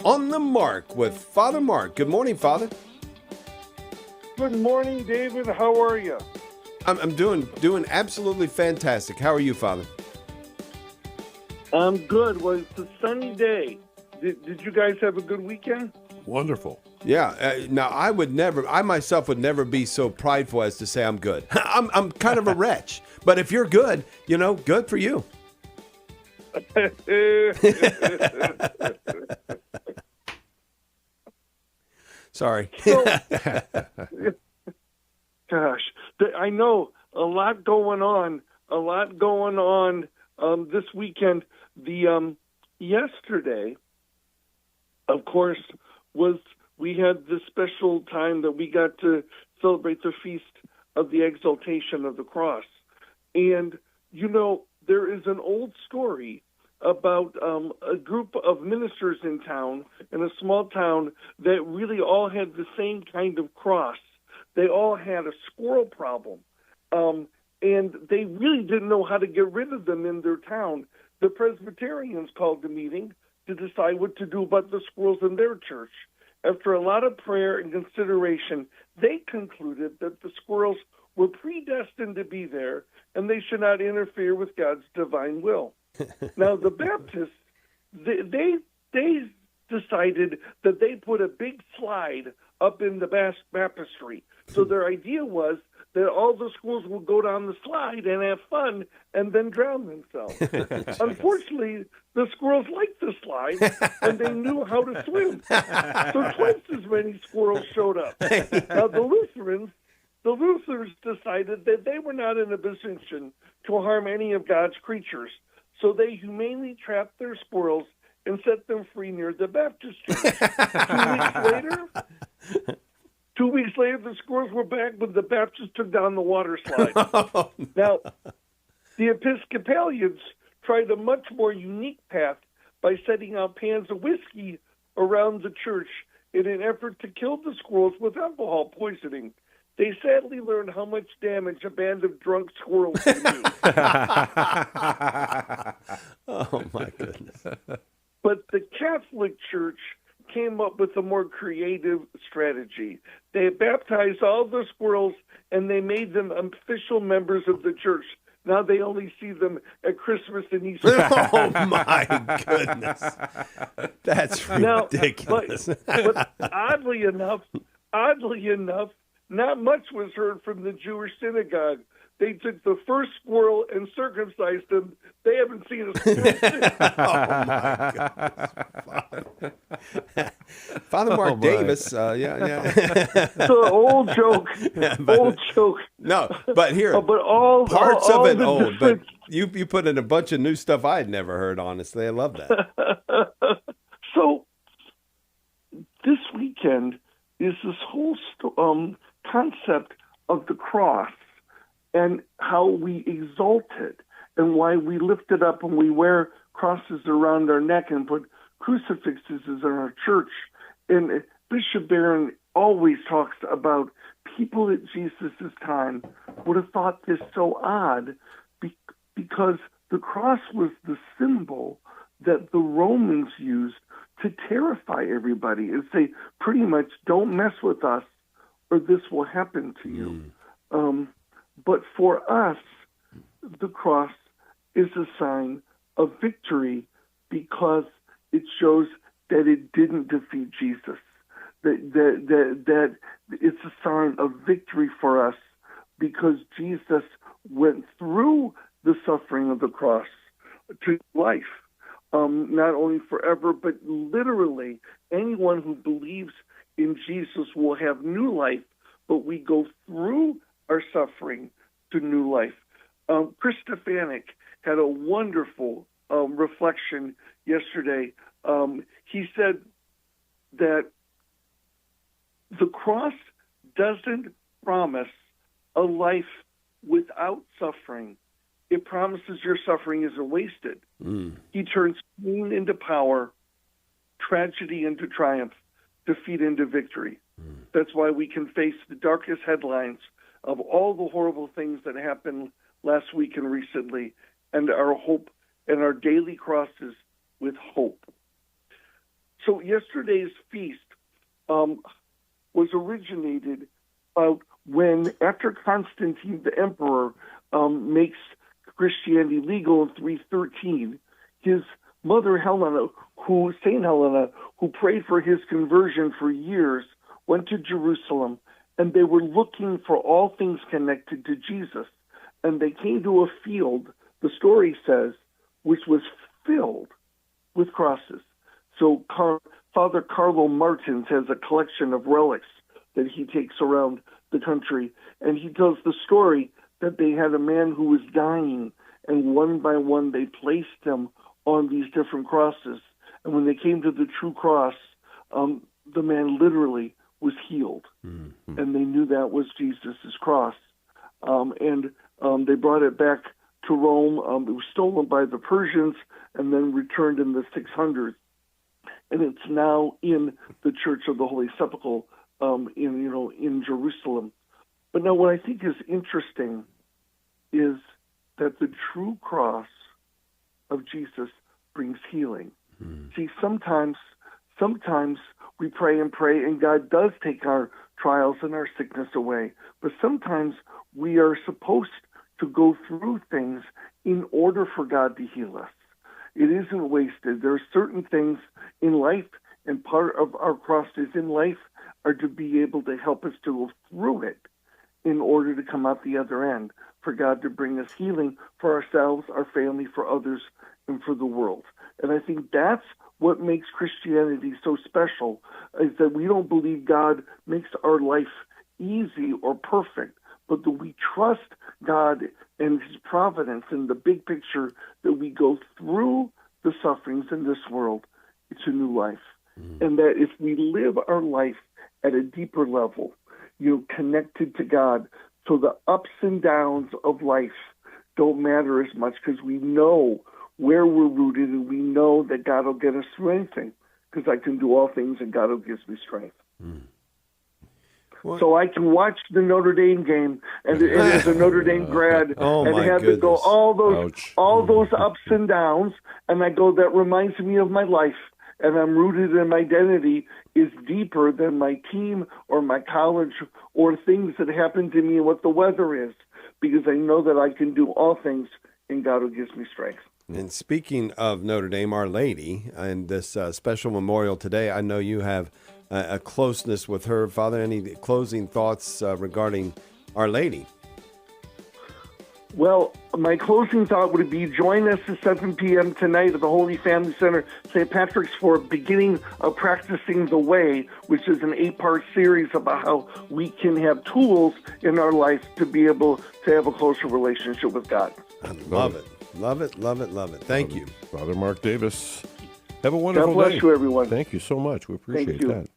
On the Mark with Father Mark. Good morning, Father. Good morning, David. How are you? I'm doing absolutely fantastic. How are you, Father? I'm good. Well, it's a sunny day. Did you guys have a good weekend? Wonderful. Yeah. Now, I myself would never be so prideful as to say I'm good. I'm kind of a wretch. But if you're good, good for you. Sorry. So, gosh, I know a lot going on. This weekend. Yesterday, of course, we had this special time that we got to celebrate the feast of the Exultation of the Cross. And, there is an old story about a group of ministers in town, in a small town, that really all had the same kind of cross. They all had a squirrel problem, and they really didn't know how to get rid of them in their town. The Presbyterians called the meeting to decide what to do about the squirrels in their church. After a lot of prayer and consideration, they concluded that the squirrels were predestined to be there, and they should not interfere with God's divine will. Now, the Baptists, they decided that they put a big slide up in the baptistry. So their idea was that all the squirrels would go down the slide and have fun and then drown themselves. Unfortunately, the squirrels liked the slide, and they knew how to swim. So twice as many squirrels showed up. Now, the Lutherans decided that they were not in a position to harm any of God's creatures. So they humanely trapped their squirrels and set them free near the baptistry. 2 weeks later, the squirrels were back, but the Baptists took down the water slide. Now, the Episcopalians tried a much more unique path by setting out pans of whiskey around the church in an effort to kill the squirrels with alcohol poisoning. They sadly learned how much damage a band of drunk squirrels can do. Oh, my goodness. But the Catholic Church came up with a more creative strategy. They baptized all the squirrels, and they made them official members of the church. Now they only see them at Christmas and Easter. Oh, my goodness. That's ridiculous. But oddly enough, not much was heard from the Jewish synagogue. They took the first squirrel and circumcised them. They haven't seen a squirrel since. Oh, my goodness. Father Mark Davis. Yeah. So old joke. No, but here, but all parts all of it the old. But you put in a bunch of new stuff I had never heard, honestly. I love that. So this weekend is this whole concept of the cross and how we exalt it and why we lift it up and we wear crosses around our neck and put crucifixes in our church. And Bishop Barron always talks about people at Jesus' time would have thought this so odd because the cross was the symbol that the Romans used to terrify everybody and say, pretty much, don't mess with us or this will happen to you. But for us, the cross is a sign of victory because it shows that it didn't defeat Jesus. That it's a sign of victory for us because Jesus went through the suffering of the cross to life. Not only forever, but literally anyone who believes in Jesus will have new life, but we go through our suffering to new life. Chris Stefanik had a wonderful reflection yesterday. He said that the cross doesn't promise a life without suffering. It promises your suffering isn't wasted. He turns pain into power, tragedy into triumph, defeat into victory. That's why we can face the darkest headlines of all the horrible things that happened last week and recently, and our hope and our daily crosses with hope. So yesterday's feast was originated when, after Constantine the emperor makes Christianity legal in 313, his mother Saint Helena, who prayed for his conversion for years, went to Jerusalem, and they were looking for all things connected to Jesus. And they came to a field, the story says, which was filled with crosses. So Father Carlo Martins has a collection of relics that he takes around the country, and he tells the story that they had a man who was dying, and one by one they placed him on these different crosses. And when they came to the true cross, the man literally was healed, mm-hmm. and they knew that was Jesus' cross. And they brought it back to Rome. It was stolen by the Persians and then returned in the 600s. And it's now in the Church of the Holy Sepulchre in Jerusalem. But now what I think is interesting is that the true cross of Jesus brings healing. See, sometimes we pray and God does take our trials and our sickness away. But sometimes we are supposed to go through things in order for God to heal us. It isn't wasted. There are certain things in life, and part of our crosses in life are to be able to help us to go through it in order to come out the other end, for God to bring us healing for ourselves, our family, for others, and for the world. And I think that's what makes Christianity so special, is that we don't believe God makes our life easy or perfect, but that we trust God and his providence in the big picture, that we go through the sufferings in this world to new life. And that if we live our life at a deeper level, connected to God, so the ups and downs of life don't matter as much, because we know where we're rooted, and we know that God will get us through anything, because I can do all things and God will give me strength. So I can watch the Notre Dame game and as a Notre Dame grad and have to go all those ups and downs, and I go, that reminds me of my life, and I'm rooted in my identity is deeper than my team or my college or things that happen to me and what the weather is, because I know that I can do all things in God who gives me strength. And speaking of Notre Dame, Our Lady, and this special memorial today, I know you have a closeness with her. Father, any closing thoughts regarding Our Lady? Well, my closing thought would be, join us at 7 p.m. tonight at the Holy Family Center, St. Patrick's, for beginning of Practicing the Way, which is an 8-part series about how we can have tools in our life to be able to have a closer relationship with God. I love it. Love it, love it, love it. Thank you. Father Mark Davis. Have a wonderful day. God bless you, everyone. Thank you so much. We appreciate that.